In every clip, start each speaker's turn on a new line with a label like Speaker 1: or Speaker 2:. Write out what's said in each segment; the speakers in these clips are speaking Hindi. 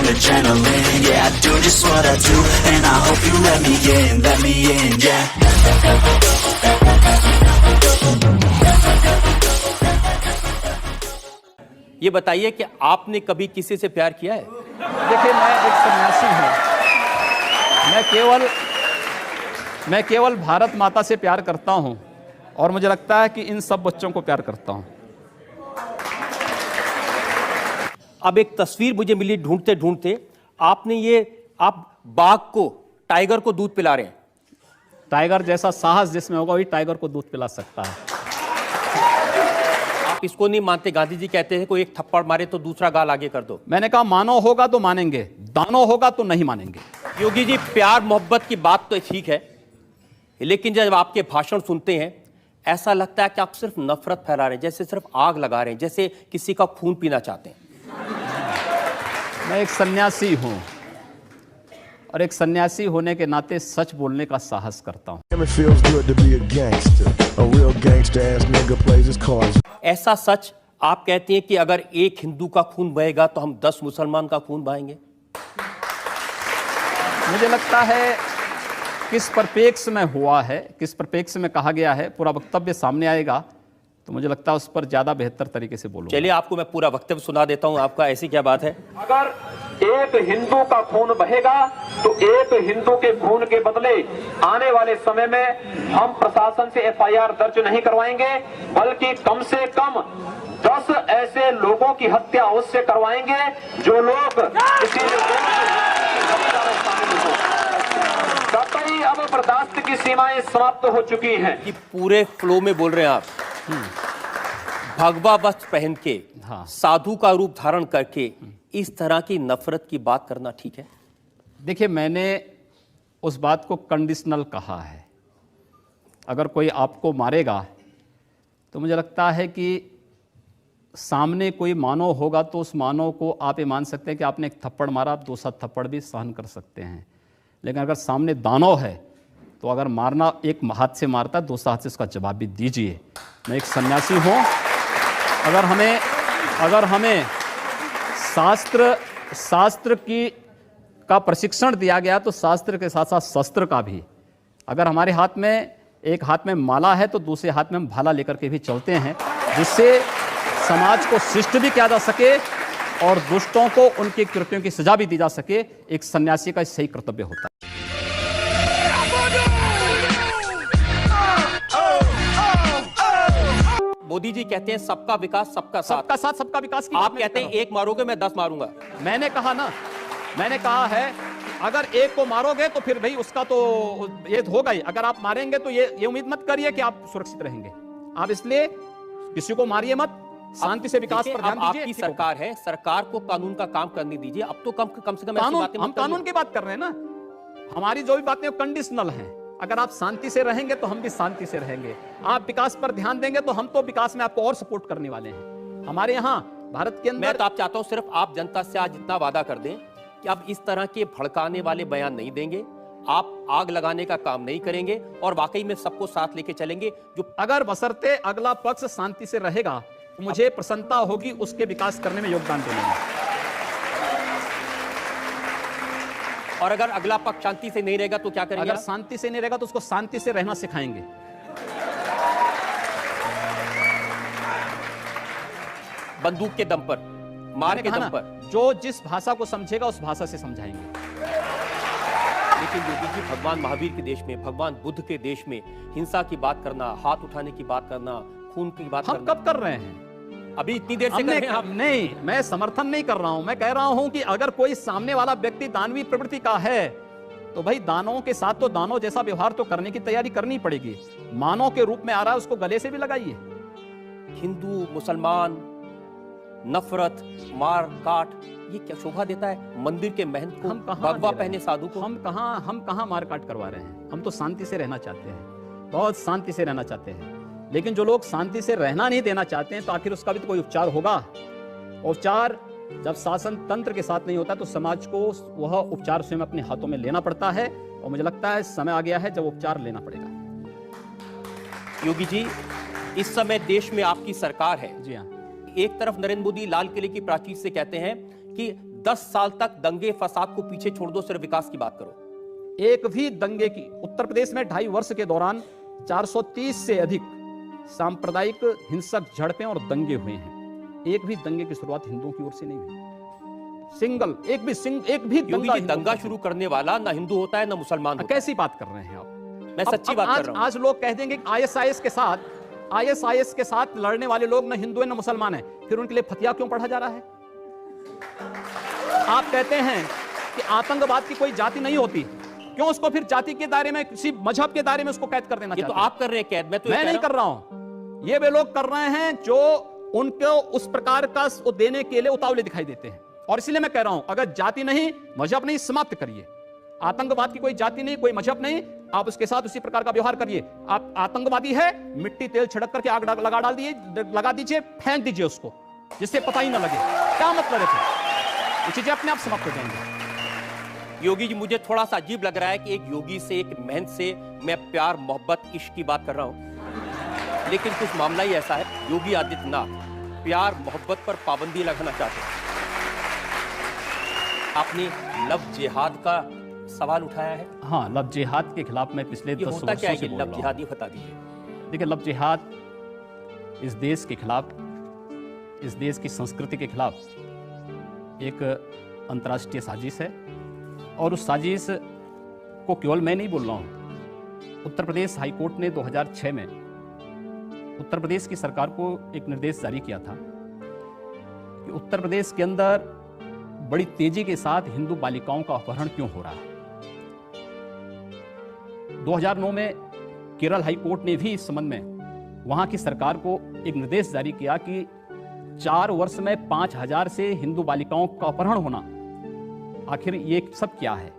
Speaker 1: adrenaline. Yeah, I do just what I do, and I hope you let me in, yeah.
Speaker 2: ये बताइए कि आपने कभी किसी से प्यार किया है?
Speaker 3: देखिए, मैं एक सन्यासी हूँ। मैं केवल भारत माता से प्यार करता हूँ और मुझे लगता है कि इन सब बच्चों को प्यार करता हूँ।
Speaker 2: अब एक तस्वीर मुझे मिली ढूंढते ढूंढते, आप बाघ को, टाइगर को दूध पिला रहे हैं।
Speaker 3: टाइगर जैसा साहस जिसमें होगा वही टाइगर को दूध पिला सकता है।
Speaker 2: आप इसको नहीं मानते? गांधी जी कहते हैं कोई एक थप्पड़ मारे तो दूसरा गाल आगे कर दो।
Speaker 3: मैंने कहा मानो होगा तो मानेंगे, दानो होगा तो नहीं मानेंगे।
Speaker 2: योगी जी, प्यार मोहब्बत की बात तो ठीक है, लेकिन जब आपके भाषण सुनते हैं ऐसा लगता है कि आप सिर्फ नफरत फैला रहे हैं, जैसे सिर्फ आग लगा रहे हैं, जैसे किसी का खून पीना चाहते हैं।
Speaker 3: मैं एक सन्यासी हूँ और एक सन्यासी होने के नाते सच बोलने का साहस करता हूँ।
Speaker 2: ऐसा सच आप कहते हैं कि अगर एक हिंदू का खून बहेगा तो हम 10 मुसलमान का खून बहाएंगे।
Speaker 3: मुझे लगता है किस परिप्रेक्ष्य में हुआ है, किस परिप्रेक्ष्य में कहा गया है, पूरा वक्तव्य सामने आएगा तो मुझे लगता है उस पर ज्यादा बेहतर तरीके से बोलूंगा।
Speaker 2: चलिए, आपको मैं पूरा वक्तव्य सुना देता हूं आपका। ऐसी क्या बात है?
Speaker 4: अगर एक हिंदू का खून बहेगा तो एक हिंदू के खून के बदले आने वाले समय में हम प्रशासन से एफआईआर दर्ज नहीं करवाएंगे, बल्कि कम से कम 10 ऐसे लोगों की हत्या उससे करवाएंगे जो लोग किसी कतई अब बर्दाश्त की सीमाएं समाप्त हो चुकी हैं।
Speaker 2: कि पूरे फ्लो में बोल रहे हैं आप। भगवा वस्त्र पहन के,
Speaker 3: हाँ।
Speaker 2: साधु का रूप धारण करके इस तरह की नफरत की बात करना ठीक है?
Speaker 3: देखिए, मैंने उस बात को कंडीशनल कहा है। अगर कोई आपको मारेगा तो मुझे लगता है कि सामने कोई मानव होगा तो उस मानव को आप ये मान सकते हैं कि आपने एक थप्पड़ मारा, आप दूसरा थप्पड़ भी सहन कर सकते हैं। लेकिन अगर सामने दानव है तो अगर मारना, एक हाथ से मारता है दूसरा हाथ से उसका जवाब भी दीजिए। मैं एक सन्यासी हूँ। अगर हमें शास्त्र का प्रशिक्षण दिया गया तो शास्त्र के साथ साथ शस्त्र का भी। अगर हमारे हाथ में, एक हाथ में माला है तो दूसरे हाथ में हम भाला लेकर के भी चलते हैं, जिससे समाज को शिष्ट भी किया जा सके और दुष्टों को उनके कृत्यों की सजा भी दी जा सके। एक सन्यासी का सही कर्तव्य होता है।
Speaker 2: मोदी जी कहते हैं सबका विकास सबका साथ।
Speaker 3: सबका साथ सबका विकास की
Speaker 2: आप कहते हैं एक मारोगे मैं 10 मारूंगा।
Speaker 3: मैंने कहा है अगर एक को मारोगे तो फिर भाई उसका तो ये होगा ही। अगर आप मारेंगे तो ये उम्मीद मत करिए कि आप सुरक्षित रहेंगे। आप इसलिए किसी को मारिए मत, शांति से विकास पर ध्यान दीजिए।
Speaker 2: आपकी सरकार है, सरकार को कानून का काम करने दीजिए। अब तो कम से कम
Speaker 3: हम कानून की बात कर रहे हैं ना। हमारी जो भी बातें कंडीशनल हैं। अगर आप शांति से रहेंगे तो हम भी शांति से रहेंगे। आप विकास पर ध्यान देंगे तो हम तो विकास में आपको और सपोर्ट करने वाले हैं। हमारे यहाँ भारत के अंदर,
Speaker 2: मैं तो आप चाहता हूं सिर्फ आप जनता से आज इतना वादा कर दें कि आप इस तरह के भड़काने वाले बयान नहीं देंगे, आप आग लगाने का काम नहीं करेंगे और वाकई में सबको साथ लेके चलेंगे। जो
Speaker 3: अगर बशर्ते अगला पक्ष शांति से रहेगा तो मुझे प्रसन्नता होगी उसके विकास करने में योगदान देने में।
Speaker 2: और अगर अगला पक्ष शांति से नहीं रहेगा तो क्या करेंगे?
Speaker 3: अगर शांति से नहीं रहेगा तो उसको शांति से रहना सिखाएंगे।
Speaker 2: बंदूक के दम पर, मार के दम पर।
Speaker 3: जो जिस भाषा को समझेगा उस भाषा से समझाएंगे।
Speaker 2: लेकिन योगी जी, भगवान महावीर के देश में, भगवान बुद्ध के देश में हिंसा की बात करना, हाथ उठाने की बात करना, खून की बात
Speaker 3: हम कब कर रहे हैं?
Speaker 2: अभी इतनी देर से कर रहे हैं आप।
Speaker 3: नहीं, मैं समर्थन नहीं कर रहा हूं। मैं कह रहा हूं कि अगर कोई सामने वाला व्यक्ति दानवीय प्रवृत्ति का है तो भाई दानवों के साथ तो दानव जैसा व्यवहार तो करने की तैयारी करनी पड़ेगी। मानव के रूप में आ रहा है उसको गले से भी लगाइए।
Speaker 2: हिंदू मुसलमान, नफरत, मार काट, ये क्या शोभा देता है मंदिर के महंत को, भगवा पहने साधु को?
Speaker 3: हम कहां मार काट करवा रहे हैं? हम तो शांति से रहना चाहते हैं, बहुत शांति से रहना चाहते हैं। लेकिन जो लोग शांति से रहना नहीं देना चाहते हैं तो आखिर उसका भी तो कोई उपचार होगा। उपचार जब शासन तंत्र के साथ नहीं होता तो समाज को वह उपचार स्वयं अपने हाथों में लेना पड़ता है और मुझे लगता है समय आ गया है जब उपचार लेना पड़ेगा।
Speaker 2: योगी जी, इस समय देश में आपकी सरकार है।
Speaker 3: जी हाँ।
Speaker 2: एक तरफ नरेंद्र मोदी लाल किले की प्राचीर से कहते हैं कि 10 साल तक दंगे फसाद को पीछे छोड़ दो, सिर्फ विकास की बात करो।
Speaker 3: एक भी दंगे की उत्तर प्रदेश में 2.5 वर्ष के दौरान 430 से अधिक सांप्रदायिक हिंसक झड़पें और दंगे हुए हैं। एक भी दंगे की शुरुआत हिंदुओं की ओर से नहीं हुई। एक भी
Speaker 2: दंगा शुरू करने वाला ना हिंदू होता है ना मुसलमान होता है।
Speaker 3: कैसी बात कर रहे हैं आप?
Speaker 2: मैं सच्ची बात कर रहा हूं।
Speaker 3: आज लोग कह देंगे आईएसआईएस के साथ लड़ने वाले लोग ना हिंदू है ना मुसलमान है, फिर उनके लिए फतिया क्यों पढ़ा जा रहा है? आप कहते हैं कि आतंकवाद की कोई जाति नहीं होती, क्यों उसको फिर जाति के दायरे में, किसी मजहब के दायरे में उसको कैद कर देना
Speaker 2: ये
Speaker 3: चाहते
Speaker 2: तो आप कर रहे हैं कैद,
Speaker 3: मैं नहीं कर रहा हूं। ये वे लोग कर रहे हैं जो उनको उस प्रकार का वो देने के लिए उतावले दिखाई देते हैं। और इसलिए मैं कह रहा हूं, अगर जाति नहीं, मजहब नहीं, समाप्त करिए। आतंकवाद की कोई जाति नहीं, कोई मजहब नहीं, आप उसके साथ उसी प्रकार का व्यवहार करिए। आप आतंकवादी है, मिट्टी तेल छिड़क करके आग लगा दीजिए, फेंक दीजिए उसको, जिससे पता ही ना लगे। क्या मतलब है? ये चीजें अपने आप समाप्त हो जाएंगी।
Speaker 2: योगी जी, मुझे थोड़ा सा अजीब लग रहा है कि एक योगी से, एक महंत से मैं प्यार मोहब्बत इश्क की बात कर रहा हूं, लेकिन कुछ मामला ही ऐसा है, योगी आदित्यनाथ प्यार मोहब्बत पर पाबंदी लगाना चाहते हैं। आपने लव जिहाद का सवाल उठाया है।
Speaker 3: हाँ, लव जिहाद के खिलाफ मैं पिछले 10 वर्षों से बोल रहा हूं।
Speaker 2: लव जिहाद, ये बता दीजिए।
Speaker 3: देखिए, लव जिहाद इस देश के खिलाफ, इस देश की संस्कृति के खिलाफ एक अंतर्राष्ट्रीय साजिश है। और उस साजिश को केवल मैं नहीं बोल रहा हूं। उत्तर प्रदेश हाईकोर्ट ने 2006 में उत्तर प्रदेश की सरकार को एक निर्देश जारी किया था कि उत्तर प्रदेश के अंदर बड़ी तेजी के साथ हिंदू बालिकाओं का अपहरण क्यों हो रहा है। 2009 में केरल हाईकोर्ट ने भी इस संबंध में वहां की सरकार को एक निर्देश जारी किया कि 4 वर्ष में 5000 से हिंदू बालिकाओं का अपहरण होना, आखिर ये सब क्या है।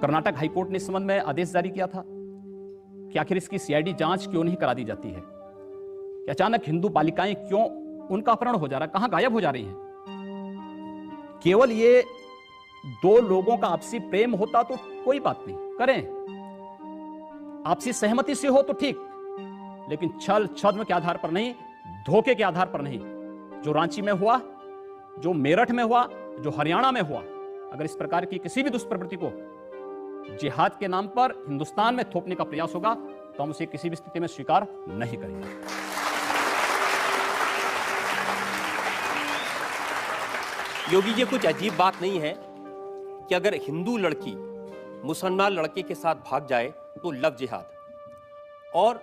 Speaker 3: कर्नाटक हाईकोर्ट ने इस संबंध में आदेश जारी किया था कि आखिर इसकी सीआईडी जांच क्यों नहीं करा दी जाती है कि अचानक हिंदू बालिकाएं क्यों, उनका अपहरण हो जा रहा है, कहां गायब हो जा रही हैं। केवल ये 2 लोगों का आपसी प्रेम होता तो कोई बात नहीं, करें, आपसी सहमति से हो तो ठीक, लेकिन छल छद्म के आधार पर नहीं, धोखे के आधार पर नहीं। जो रांची में हुआ, जो मेरठ में हुआ, जो हरियाणा में हुआ, अगर इस प्रकार की किसी भी दुष्प्रवृत्ति को जिहाद के नाम पर हिंदुस्तान में थोपने का प्रयास होगा तो हम उसे किसी भी स्थिति में स्वीकार नहीं करेंगे।
Speaker 2: योगी जी, कुछ अजीब बात नहीं है कि अगर हिंदू लड़की मुसलमान लड़के के साथ भाग जाए तो लव जिहाद, और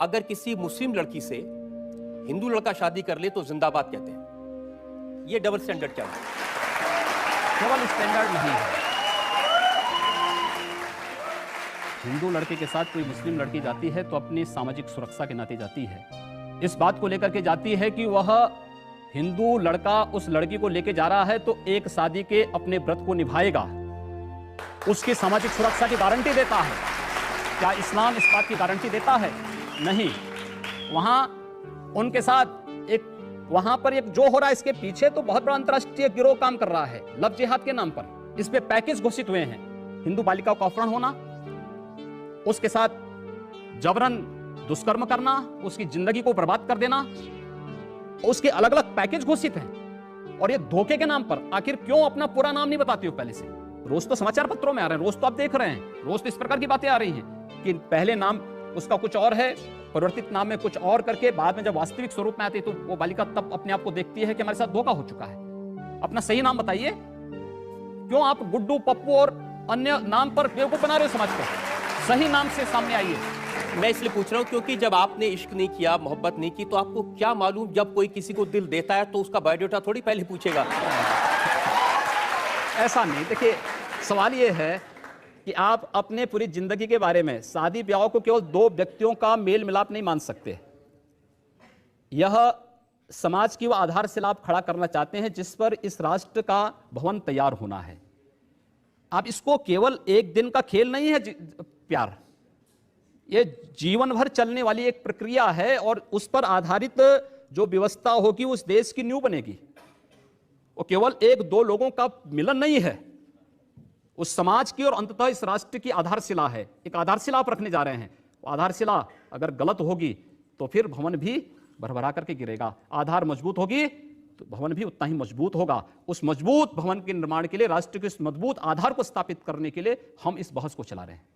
Speaker 2: अगर किसी मुस्लिम लड़की से हिंदू लड़का शादी कर ले तो जिंदाबाद कहते हैं। ये डबल स्टैंडर्ड क्या है?
Speaker 3: डबल स्टैंडर्ड नहीं है। हिंदू लड़के के साथ कोई मुस्लिम लड़की जाती है तो अपनी सामाजिक सुरक्षा के नाते जाती है। इस बात को लेकर के जाती है कि वह हिंदू लड़का उस लड़की को लेके जा रहा है तो एक शादी के अपने व्रत को निभाएगा, उसकी सामाजिक सुरक्षा की गारंटी देता है। क्या इस्लाम इस बात की गारंटी देता है? नहीं। वहां उनके साथ एक, वहां पर एक जो हो रहा है, इसके पीछे तो बहुत बड़ा अंतरराष्ट्रीय गिरोह काम कर रहा है लव जिहाद के नाम पर। इस पे पैकेज घोषित हुए हैं, हिंदू बालिका का अपहरण होना, उसके साथ जबरन दुष्कर्म करना, उसकी जिंदगी को बर्बाद कर देना, उसके अलग अलग पैकेज घोषित हैं। और ये धोखे के नाम पर आखिर क्यों अपना पूरा नाम नहीं बताती हो पहले से? रोज तो समाचार पत्रों में आ रहे हैं, रोज तो आप देख रहे हैं, रोज तो इस प्रकार की बातें आ रही हैं कि पहले नाम उसका कुछ और है, परिवर्तित नाम में कुछ और करके बाद में जब वास्तविक स्वरूप में आती है तो वो बालिका तब अपने आप को देखती है कि हमारे साथ धोखा हो चुका है। अपना सही नाम बताइए। क्यों आप गुड्डू, पप्पू और अन्य नाम पर बेवकूफ बना रहे हो समाज को? सही नाम से सामने आइए।
Speaker 2: मैं इसलिए पूछ रहा हूं क्योंकि जब आपने इश्क नहीं किया, मोहब्बत नहीं की, तो आपको क्या मालूम जब कोई किसी को दिल देता है तो उसका बायोडाटा थोड़ी पहले पूछेगा।
Speaker 3: ऐसा नहीं। देखिए, सवाल यह है कि आप अपने पूरी जिंदगी के बारे में, शादी ब्याह को केवल 2 व्यक्तियों का मेल मिलाप नहीं मान सकते। यह समाज की वो आधारशिला आप खड़ा करना चाहते हैं जिस पर इस राष्ट्र का भवन तैयार होना है। आप इसको केवल एक दिन का खेल नहीं है प्यार, ये जीवन भर चलने वाली एक प्रक्रिया है और उस पर आधारित जो व्यवस्था होगी उस देश की नींव बनेगी। वो केवल 1-2 लोगों का मिलन नहीं है, उस समाज की और अंततः इस राष्ट्र की आधारशिला है। एक आधारशिला आप रखने जा रहे हैं। वो आधारशिला अगर गलत होगी तो फिर भवन भी भरभरा करके गिरेगा। आधार मजबूत होगी भवन भी उतना ही मजबूत होगा। उस मजबूत भवन के निर्माण के लिए, राष्ट्र के उस मजबूत आधार को स्थापित करने के लिए हम इस बहस को चला रहे हैं।